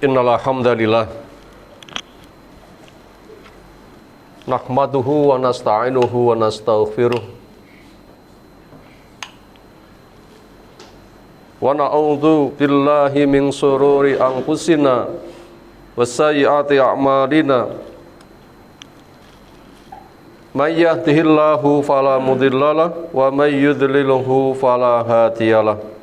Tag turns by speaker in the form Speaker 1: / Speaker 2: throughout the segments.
Speaker 1: Innal hamdalillah nahmaduhu wa nasta'inuhu wa nastaghfiruh wa na'udzu billahi min shururi anfusina wa sayyiati a'malina may yahdihillahu fala mudhillalah wa may yudlilhu fala hadiyalah.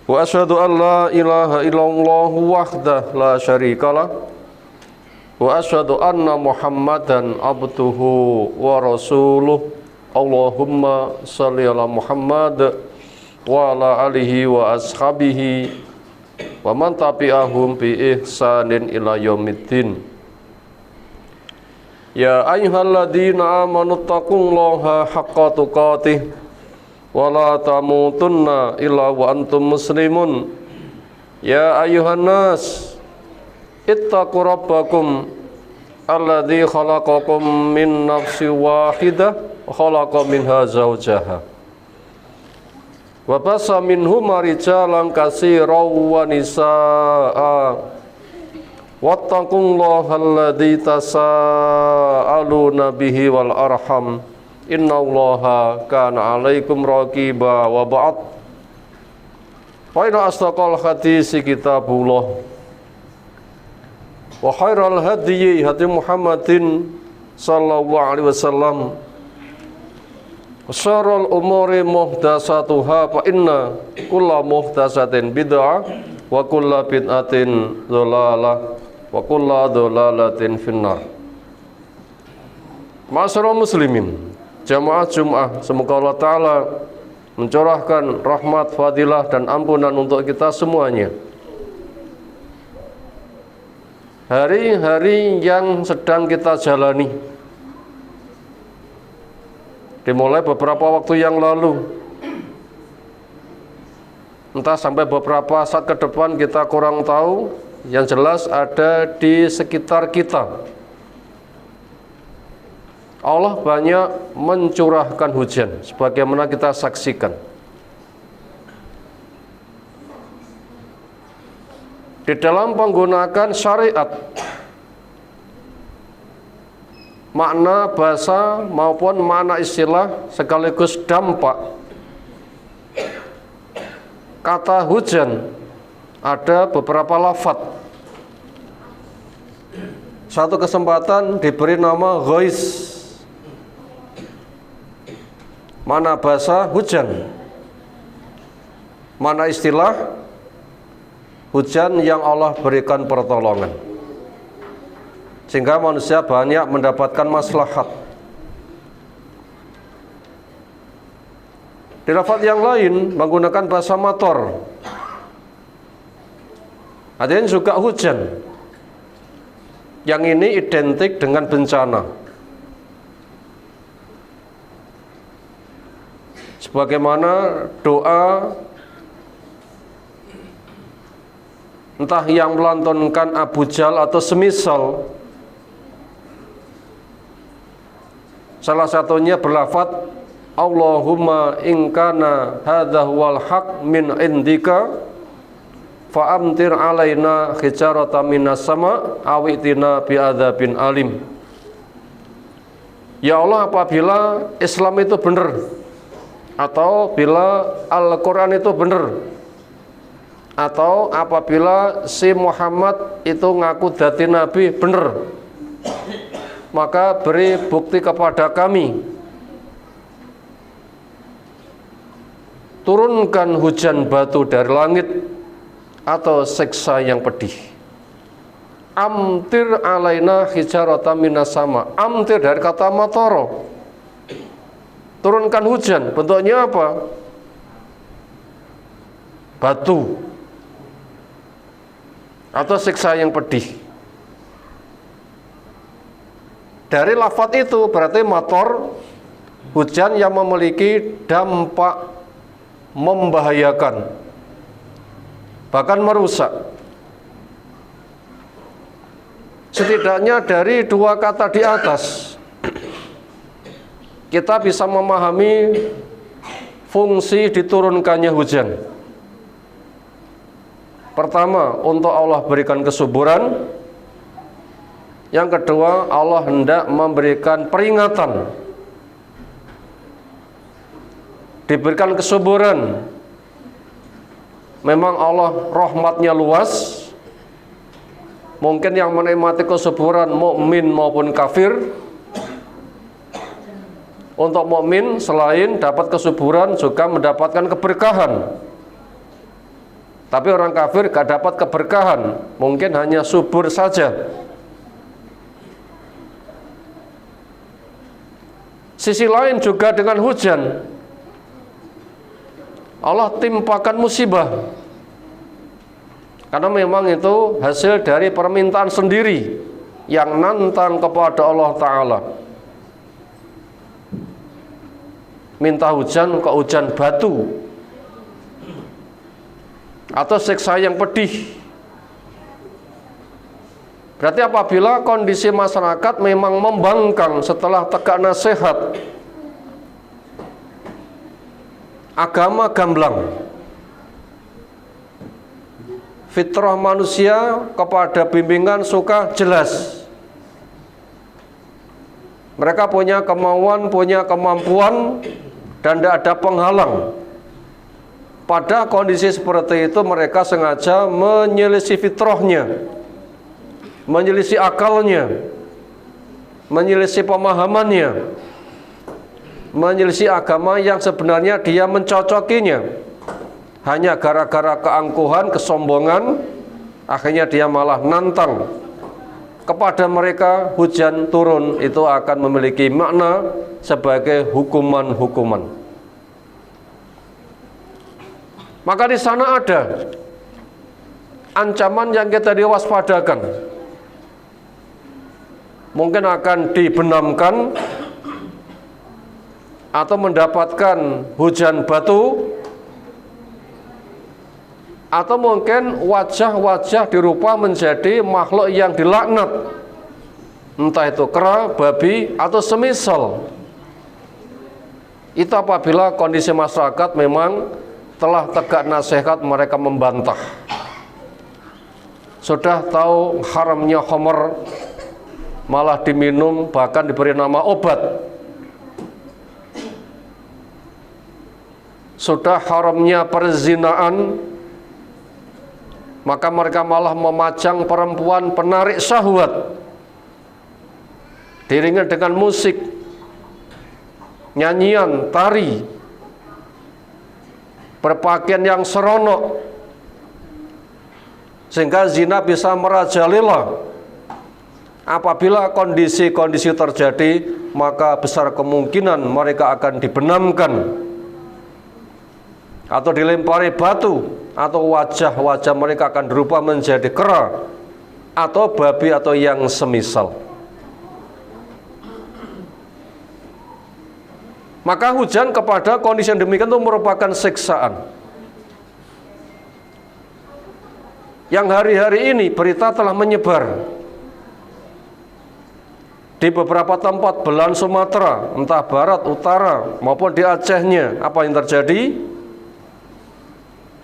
Speaker 1: Wa asyhadu an la ilaha illallah wahdahu la syarikalah wa asyhadu anna Muhammadan abduhu wa rasuluh. Allahumma shalli ala Muhammad wa ala alihi wa ashabihi wa man tabi'ahum bi ihsanin ila yaumiddin. Ya ayyuhalladzina amanu taqullaha haqqa tuqatih wa la tamutunna illa wa antum muslimun. Ya ayyuhan nas ittaqu rabbakum alladzi khalaqakum min nafsin wahidah wa khalaqa minha zawjaha wa bassa minhuma rijalan katsiran wa nisaa'a wattaqullaha alladzi tasaaluna bihi wal arham innallaha kana 'alaikum raqiba. Wa ba'd. Fa inna asdaqal hadisi kitabullah wa khairal hadyi hadi Muhammadin sallallahu alaihi wasallam wa syarrul umuri muhdatsatuha fa inna kulla muhdatsatin bid'ah wa kulla bid'atin dhalalah wa kulla dhalalatin finnar. Ma'asyiral muslimin, jamaah Jum'ah, semoga Allah Ta'ala mencurahkan rahmat, fadilah, dan ampunan untuk kita semuanya. Hari-hari yang sedang kita jalani, dimulai beberapa waktu yang lalu, entah sampai beberapa saat ke depan kita kurang tahu, yang jelas ada di sekitar kita. Allah banyak mencurahkan hujan sebagaimana kita saksikan. Di dalam penggunaan syariat, makna bahasa maupun makna istilah sekaligus dampak kata hujan ada beberapa lafadz. Satu kesempatan diberi nama ghais, mana bahasa hujan, mana istilah hujan yang Allah berikan pertolongan sehingga manusia banyak mendapatkan maslahat. Di lafaz yang lain menggunakan bahasa mator, artinya juga hujan. Yang ini identik dengan bencana, sebagaimana doa entah yang melantunkan Abu Jahal atau semisal, salah satunya berlafaz Allahumma in kana hadza huwal haq min indika fa amtir alaina hijaratan minas sama awitina bi'adzabin alim. Ya Allah, apabila Islam itu benar, atau bila Al-Quran itu benar, atau apabila si Muhammad itu ngaku dadi Nabi benar, maka beri bukti kepada kami, turunkan hujan batu dari langit atau siksa yang pedih. Amtir alaina hijaratan minas sama. Amtir dari kata matoro, turunkan hujan, bentuknya apa? Batu atau siksa yang pedih. Dari lafaz itu berarti mator, hujan yang memiliki dampak membahayakan, bahkan merusak. Setidaknya dari dua kata di atas kita bisa memahami fungsi diturunkannya hujan. Pertama, untuk Allah berikan kesuburan. Yang kedua, Allah hendak memberikan peringatan. Diberikan kesuburan. Memang Allah rahmatnya luas. Mungkin yang menikmati kesuburan mukmin maupun kafir. Untuk mukmin selain dapat kesuburan juga mendapatkan keberkahan. Tapi orang kafir gak dapat keberkahan, mungkin hanya subur saja. Sisi lain juga dengan hujan, Allah timpakan musibah. Karena memang itu hasil dari permintaan sendiri yang nantang kepada Allah Ta'ala. Minta hujan kok hujan batu, atau siksa yang pedih. Berarti apabila kondisi masyarakat memang membangkang setelah tegak nasihat, agama gamblang, fitrah manusia kepada bimbingan suka jelas. Mereka punya kemauan, punya kemampuan, dan tidak ada penghalang. Pada kondisi seperti itu mereka sengaja menyelisih fitrahnya, menyelisih akalnya, menyelisih pemahamannya, menyelisih agama yang sebenarnya dia mencocokinya. Hanya gara-gara keangkuhan, kesombongan, akhirnya dia malah nantang. Kepada mereka hujan turun itu akan memiliki makna sebagai hukuman-hukuman. Maka di sana ada ancaman yang kita diwaspadakan. Mungkin akan dibenamkan atau mendapatkan hujan batu, atau mungkin wajah-wajah dirubah menjadi makhluk yang dilaknat, entah itu kera, babi, atau semisal. Itu apabila kondisi masyarakat memang telah tegak nasihat mereka membantah. Sudah tahu haramnya khamr, malah diminum, bahkan diberi nama obat. Sudah haramnya perzinaan, maka mereka malah memajang perempuan penarik syahwat, diiringi dengan musik, nyanyian, tari, berpakaian yang seronok, sehingga zina bisa merajalela. Apabila kondisi-kondisi terjadi, maka besar kemungkinan mereka akan dibenamkan atau dilempari batu, atau wajah-wajah mereka akan berubah menjadi kera atau babi atau yang semisal. Maka hujan kepada kondisi yang demikian itu merupakan siksaan. Yang hari-hari ini berita telah menyebar di beberapa tempat belahan Sumatera, entah barat, utara, maupun di Acehnya. Apa yang terjadi?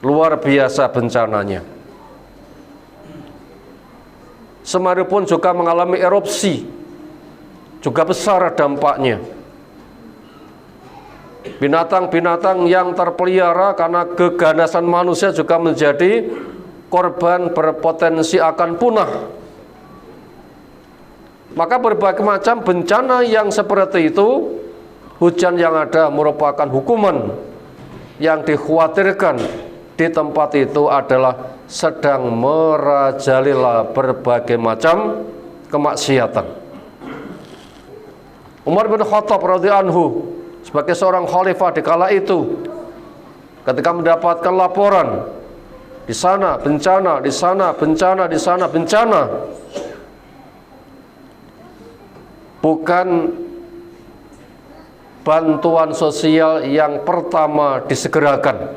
Speaker 1: Luar biasa bencananya. Semeru pun juga mengalami erupsi, juga besar dampaknya. Binatang-binatang yang terpelihara karena keganasan manusia juga menjadi korban, berpotensi akan punah. Maka berbagai macam bencana yang seperti itu, hujan yang ada merupakan hukuman yang dikhawatirkan di tempat itu adalah sedang merajalela berbagai macam kemaksiatan. Umar bin Khattab radhiyallahu anhu sebagai seorang khalifah di kala itu, ketika mendapatkan laporan di sana bencana, di sana bencana, di sana bencana, bukan bantuan sosial yang pertama disegerakan,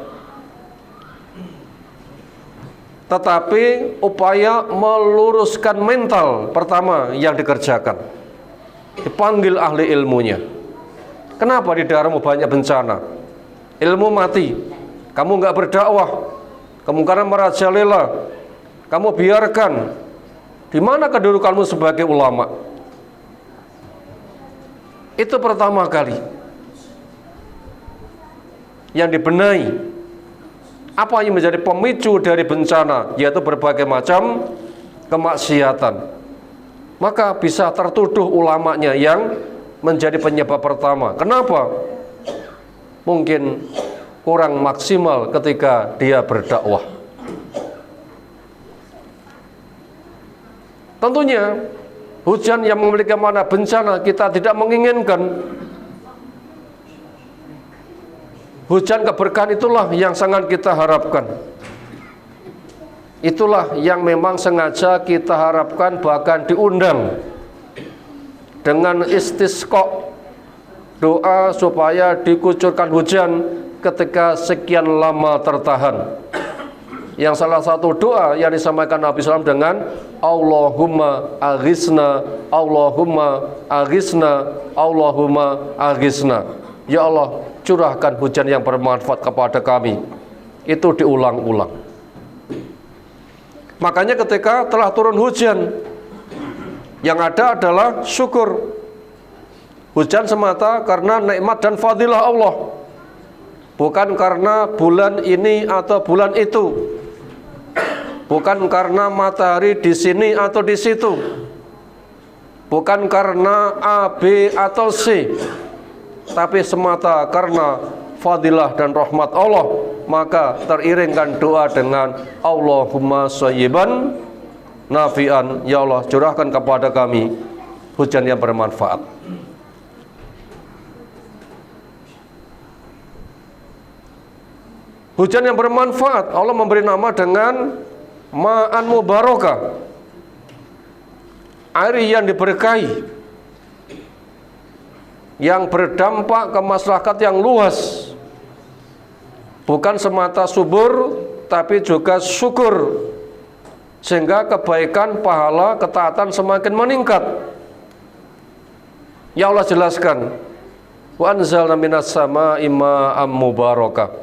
Speaker 1: tetapi upaya meluruskan mental pertama yang dikerjakan. Dipanggil ahli ilmunya. Kenapa di daerahmu banyak bencana? Ilmu mati, kamu nggak berdakwah, kemungkaran merajalela, kamu biarkan. Di mana kedudukanmu sebagai ulama? Itu pertama kali yang dibenahi. Apa yang menjadi pemicu dari bencana, yaitu berbagai macam kemaksiatan. Maka bisa tertuduh ulamanya yang menjadi penyebab pertama. Kenapa? Mungkin kurang maksimal ketika dia berdakwah. Tentunya hujan yang memiliki makna bencana kita tidak menginginkan. Hujan keberkahan itulah yang sangat kita harapkan. Itulah yang memang sengaja kita harapkan, bahkan diundang dengan istisqa, doa supaya dikucurkan hujan ketika sekian lama tertahan. Yang salah satu doa yang disampaikan Nabi SAW dengan Allahumma aghisna, Allahumma aghisna, Allahumma aghisna. Ya Allah, curahkan hujan yang bermanfaat kepada kami. Itu diulang-ulang. Makanya ketika telah turun hujan, yang ada adalah syukur. Hujan semata karena nikmat dan fadilah Allah, bukan karena bulan ini atau bulan itu, bukan karena matahari di sini atau di situ, bukan karena A, B atau C, tapi semata karena fadilah dan rahmat Allah. Maka teriringkan doa dengan Allahumma shayyiban nafi'an. Ya Allah, curahkan kepada kami hujan yang bermanfaat. Hujan yang bermanfaat Allah memberi nama dengan ma'an mubarakah, air yang diberkahi, yang berdampak ke masyarakat yang luas. Bukan semata subur, tapi juga syukur, sehingga kebaikan, pahala, ketaatan semakin meningkat. Ya Allah jelaskan, wa anzalna minas sama'i ma'am mubarakah.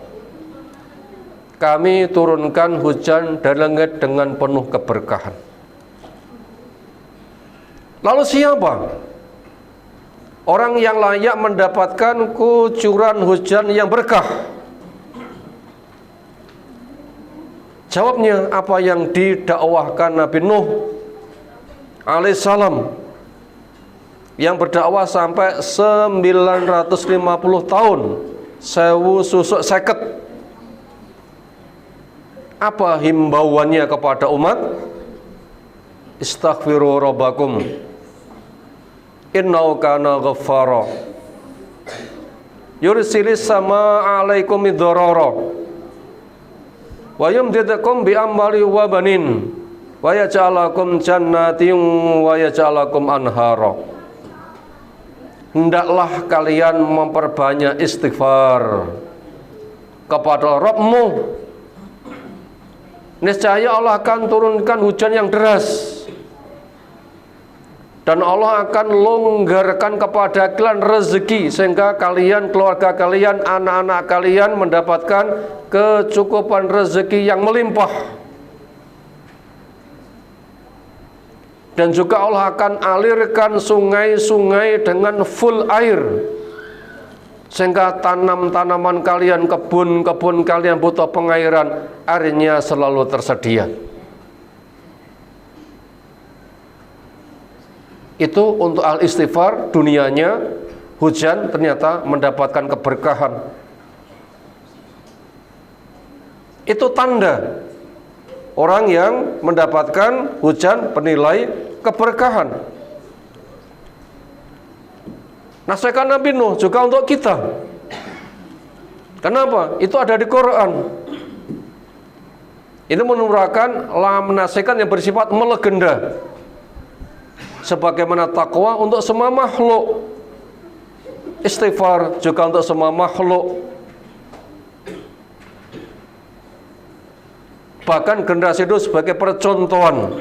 Speaker 1: Kami turunkan hujan dari langit dengan penuh keberkahan. Lalu siapa orang yang layak mendapatkan kucuran hujan yang berkah? Jawabnya apa yang didakwahkan Nabi Nuh alaihissalam, yang berdakwah sampai 950 tahun, 1000 susuk seket. Apa himbauannya kepada umat? Istaghfiru rabbakum innahu kana ghaffara yursilis sama alaikum midrara wa yumdidukum bi amwali wa banin wa yaj'alakum jannatin wa yaj'alakum anhara. Hendaklah kalian memperbanyak istighfar kepada Rabbmu. Niscaya Allah akan turunkan hujan yang deras, dan Allah akan longgarkan kepada kalian rezeki, sehingga kalian, keluarga kalian, anak-anak kalian mendapatkan kecukupan rezeki yang melimpah. Dan juga Allah akan alirkan sungai-sungai dengan full air, sehingga tanam-tanaman kalian, kebun-kebun kalian butuh pengairan, airnya selalu tersedia. Itu untuk al-istighfar, dunianya hujan ternyata mendapatkan keberkahan. Itu tanda orang yang mendapatkan hujan bernilai keberkahan. Nasihat Nabi Nuh juga untuk kita. Kenapa? Itu ada di Quran. Ini merupakan nasihat yang bersifat melegenda, sebagaimana takwa untuk semua makhluk, istighfar juga untuk semua makhluk. Bahkan generasi itu sebagai percontohan.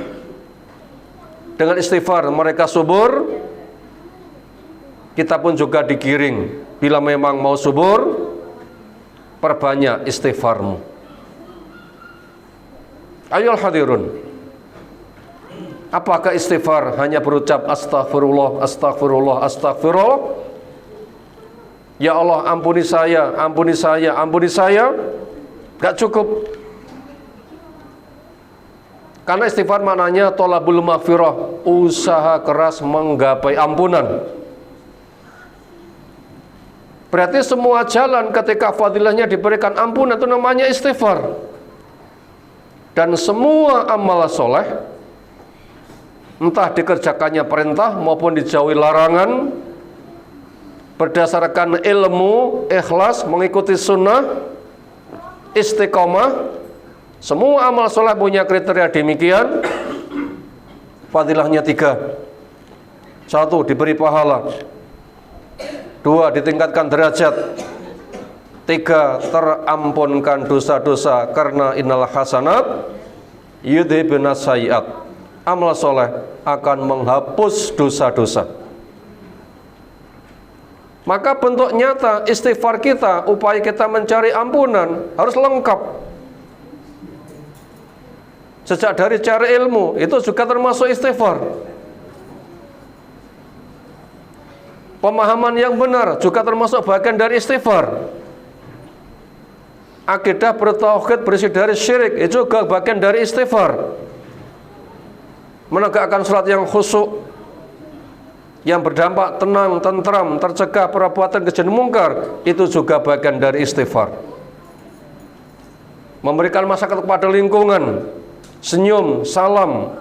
Speaker 1: Dengan istighfar mereka subur, kita pun juga digiring. Bila memang mau subur, perbanyak istighfarmu. Ayolah hadirun. Apakah istighfar hanya berucap astagfirullah, astagfirullah, astagfirullah? Ya Allah, ampuni saya, ampuni saya, ampuni saya. Gak cukup. Karena istighfar maknanya tolabul maghfirah, usaha keras menggapai ampunan. Berarti semua jalan ketika fadilahnya diberikan ampunan itu namanya istighfar. Dan semua amal soleh, entah dikerjakannya perintah maupun dijauhi larangan, berdasarkan ilmu, ikhlas, mengikuti sunnah, istiqomah, semua amal soleh punya kriteria demikian. Fadilahnya 3. 1. Diberi pahala. 2. Ditingkatkan derajat. 3. Terampunkan dosa-dosa karena innal hasanat yudhibun sayyi'at. Amal soleh akan menghapus dosa-dosa. Maka bentuk nyata istighfar kita, upaya kita mencari ampunan harus lengkap. Sejak dari cari ilmu itu juga termasuk istighfar. Pemahaman yang benar juga termasuk bagian dari istighfar. Akidah bertauhid bersih dari syirik itu juga bagian dari istighfar. Menegakkan salat yang khusyuk, yang berdampak tenang, tentram, tercegah perbuatan keji mungkar, itu juga bagian dari istighfar. Memberikan masyarakat kepada lingkungan, senyum, salam,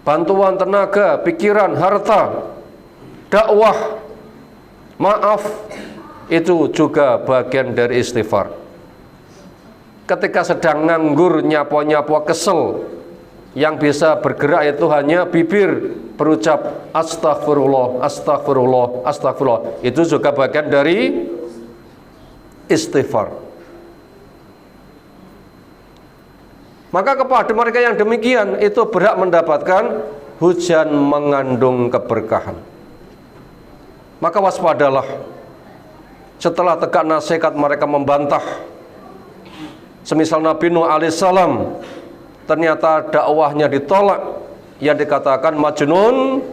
Speaker 1: bantuan tenaga, pikiran, harta, dakwah, maaf, itu juga bagian dari istighfar. Ketika sedang nganggur, nyapo-nyapo, kesel, yang bisa bergerak itu hanya bibir, berucap astagfirullah, astagfirullah, astagfirullah. Itu juga bagian dari istighfar. Maka kepada mereka yang demikian itu berhak mendapatkan hujan mengandung keberkahan. Maka waspadalah. Setelah tegak nasihat mereka membantah. Semisal Nabi Nuh alaihissalam, ternyata dakwahnya ditolak, yang dikatakan majnun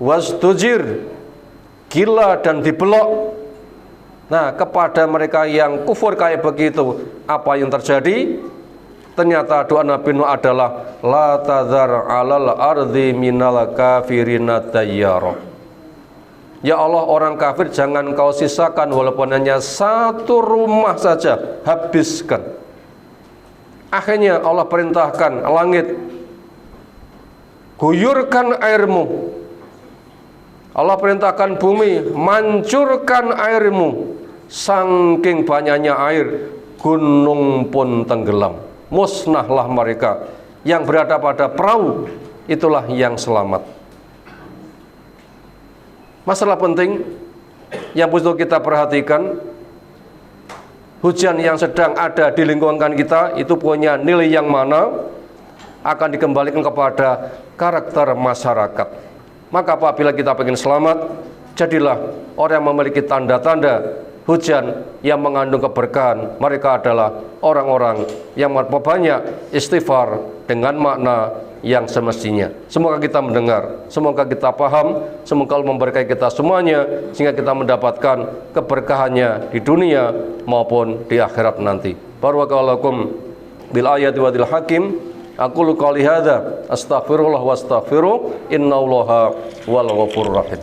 Speaker 1: wasdujir, gila dan dibelok. Nah, kepada mereka yang kufur kayak begitu, apa yang terjadi? Ternyata doa Nabi Nuh adalah la tadzar 'alal ardi minal kafirina dayyara. Ya Allah, orang kafir jangan kau sisakan walaupun hanya satu rumah saja, habiskan. Akhirnya Allah perintahkan langit, guyurkan airmu. Allah perintahkan bumi, mancurkan airmu. Saking banyaknya air, gunung pun tenggelam. Musnahlah mereka. Yang berada pada perahu, itulah yang selamat. Masalah penting yang perlu kita perhatikan, hujan yang sedang ada di lingkungan kita itu punya nilai yang mana akan dikembalikan kepada karakter masyarakat. Maka apabila kita ingin selamat, jadilah orang yang memiliki tanda-tanda hujan yang mengandung keberkahan. Mereka adalah orang-orang yang memperbanyak istighfar dengan makna yang semestinya. Semoga kita mendengar, semoga kita paham, semoga Allah memberkahi kita semuanya sehingga kita mendapatkan keberkahannya di dunia maupun di akhirat nanti. Barakallahu bil ayati wa bil hakim. Aqulu qouli hadza astaghfirullah wa astaghfiruh innallaha wal ghafurur rahim.